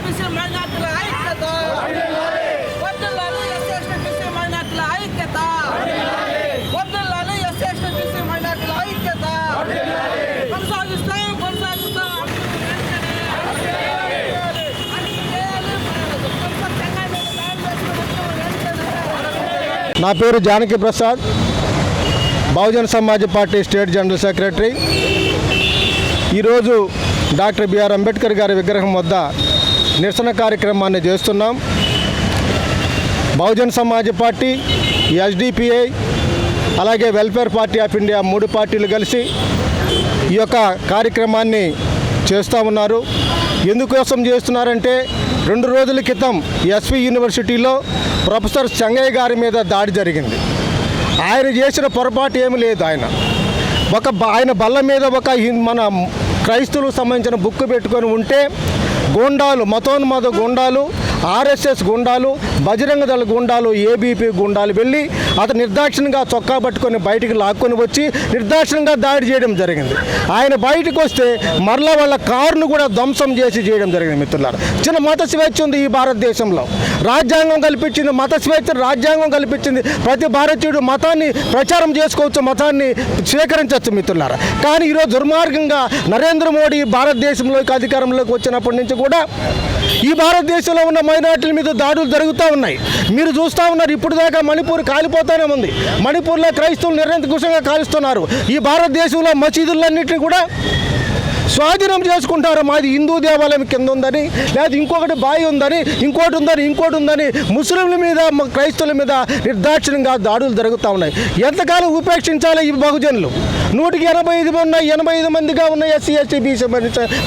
BC మైనార్టీల ఐక్యత, వర్ధిల్లాలి ఎస్సీ బీసీ మైనార్టీల ఐక్యత, వర్ధిల్లాలి ఎస్సీ బీసీ మైనార్టీల ఐక్యత. కొనసాగిస్తాం. నా పేరు Janaki Prasad, Bahujan Samaj party state general secretary. ఈరోజు డాక్టర్ బిఆర్ అంబేద్కర్ గారి విగ్రహం వద్ద నిరసన కార్యక్రమాన్ని చేస్తున్నాం. బహుజన్ సమాజ్ పార్టీ, ఎస్డిపిఐ, అలాగే వెల్ఫేర్ పార్టీ ఆఫ్ ఇండియా 3 పార్టీలు కలిసి ఈ యొక్క కార్యక్రమాన్ని చేస్తూ ఉన్నారు. ఎందుకోసం చేస్తున్నారంటే 2 రోజుల క్రితం ఎస్వి యూనివర్సిటీలో ప్రొఫెసర్ చెంగయ్య గారి మీద దాడి జరిగింది. ఆయన చేసిన పొరపాటు ఏమీ లేదు. ఆయన బల్ల మీద మన క్రైస్తవులకు సంబంధించిన బుక్ పెట్టుకొని ఉంటే గుండాలు, మతోన్మాద గుండాలు, ఆర్ఎస్ఎస్ గుండాలు, బజరంగ దళ గుండాలు, ఏబీపీ గుండాలు వెళ్ళి అతను నిర్దాక్షిణ్యంగా చొక్కా పట్టుకొని బయటికి లాక్కొని వచ్చి నిర్దాక్షిణ్యంగా దాడి చేయడం జరిగింది. ఆయన బయటకు వస్తే మరలా వాళ్ళ కారును కూడా ధ్వంసం చేసి చేయడం జరిగింది. మిత్రులారా, చిన్న మత స్వేచ్ఛ ఉంది ఈ భారతదేశంలో. రాజ్యాంగం కల్పించింది మత స్వేచ్ఛ, రాజ్యాంగం కల్పించింది ప్రతి భారతీయుడు మతాన్ని ప్రచారం చేసుకోవచ్చు, మతాన్ని స్వీకరించవచ్చు మిత్రులారా. కానీ ఈరోజు దుర్మార్గంగా నరేంద్ర మోడీ భారతదేశంలోకి అధికారంలోకి వచ్చినప్పటి నుంచి కూడా ఈ భారతదేశంలో ఉన్న మైనార్టీల మీద దాడులు జరుగుతూ ఉన్నాయి. మీరు చూస్తూ ఉన్నారు. ఇప్పుడు దాకా మణిపూర్ కాలిపోతూనే ఉంది. మణిపూర్లో క్రైస్తవులు నిరంకుశంగా కాలుస్తున్నారు. ఈ భారతదేశంలో మసీదులన్నింటినీ కూడా స్వాధీనం చేసుకుంటారు. మాది హిందూ దేవాలయం కింద ఉందని, లేదా ఇంకొకటి బాయి ఉందని, ఇంకోటి ఉందని ముస్లింల మీద, క్రైస్తవుల మీద నిర్దాక్షిణ్యంగా దాడులు జరుగుతూ ఉన్నాయి. ఎంతకాలం ఉపేక్షించాలి ఈ బహుజనులు? 185 మందిగా ఉన్న ఎస్సీ ఎస్టీ బీసీ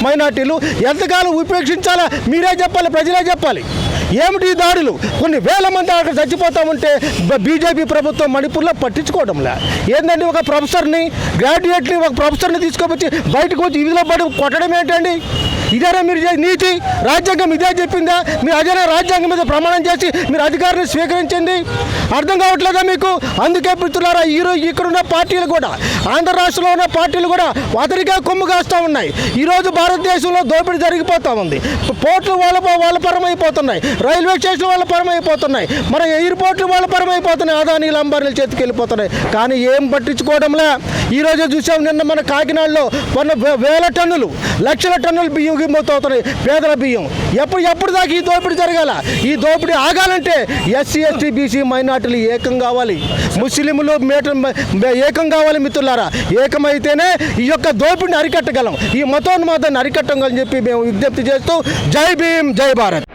మైనార్టీలు ఎంతకాలం ఉపేక్షించాలా? మీరే చెప్పాలి, ప్రజలే చెప్పాలి. ఏమిటి ఈ దాడులు? కొన్ని వేల మంది అక్కడ చచ్చిపోతా ఉంటే బీజేపీ ప్రభుత్వం మణిపూర్లో పట్టించుకోవడంలే. ఏంటంటే ఒక ప్రొఫెసర్ని, గ్రాడ్యుయేట్ని, ఒక ప్రొఫెసర్ని తీసుకొచ్చి బయటకు వచ్చి వీధిలో పడి కొట్టడం ఏంటండి? ఇదేనా మీరు నీతి? రాజ్యాంగం ఇదే చెప్పిందా? మీరు అదే రాజ్యాంగం మీద ప్రమాణం చేసి మీరు అధికారాన్ని స్వీకరించింది? అర్థం కావట్లేదా మీకు? అందుకే మిత్రులారా, ఈరోజు ఇక్కడున్న పార్టీలు కూడా, ఆంధ్ర రాష్ట్రంలో ఉన్న పార్టీలు కూడా అతనిగా కొమ్ము కాస్తూ ఉన్నాయి. ఈరోజు భారతదేశంలో దోపిడీ జరిగిపోతూ ఉంది. పోర్టులు వాళ్ళ పరమైపోతున్నాయి, రైల్వే స్టేషన్లు వాళ్ళ పరమైపోతున్నాయి, మన ఎయిర్పోర్ట్లు వాళ్ళ పరమైపోతున్నాయి, అదానీలు అంబానీలు చేతికి వెళ్ళిపోతున్నాయి. కానీ ఏం పట్టించుకోవడంలే. ఈరోజు చూసాం, నిన్న మన కాకినాడలో కొన్ని వేల టన్నులు, లక్షల టన్నులు బియ్యం గిమ్మవుతున్నాయి, పేదల బియ్యం. ఎప్పుడు దాకా ఈ దోపిడీ జరగాల? ఈ దోపిడీ ఆగాలంటే ఎస్సీ ఎస్టీ బీసీ మైనార్టీలు ఏకం కావాలి, ముస్లింలు ఏకం కావాలి మిత్రులారా. ఏకమైతేనే ఈ యొక్క దోపిడీని అరికట్టగలం, ఈ మతోన్మాదాన్ని అరికట్టగలని చెప్పి మేము విజ్ఞప్తి చేస్తూ జై భీమ్, జై భారత్.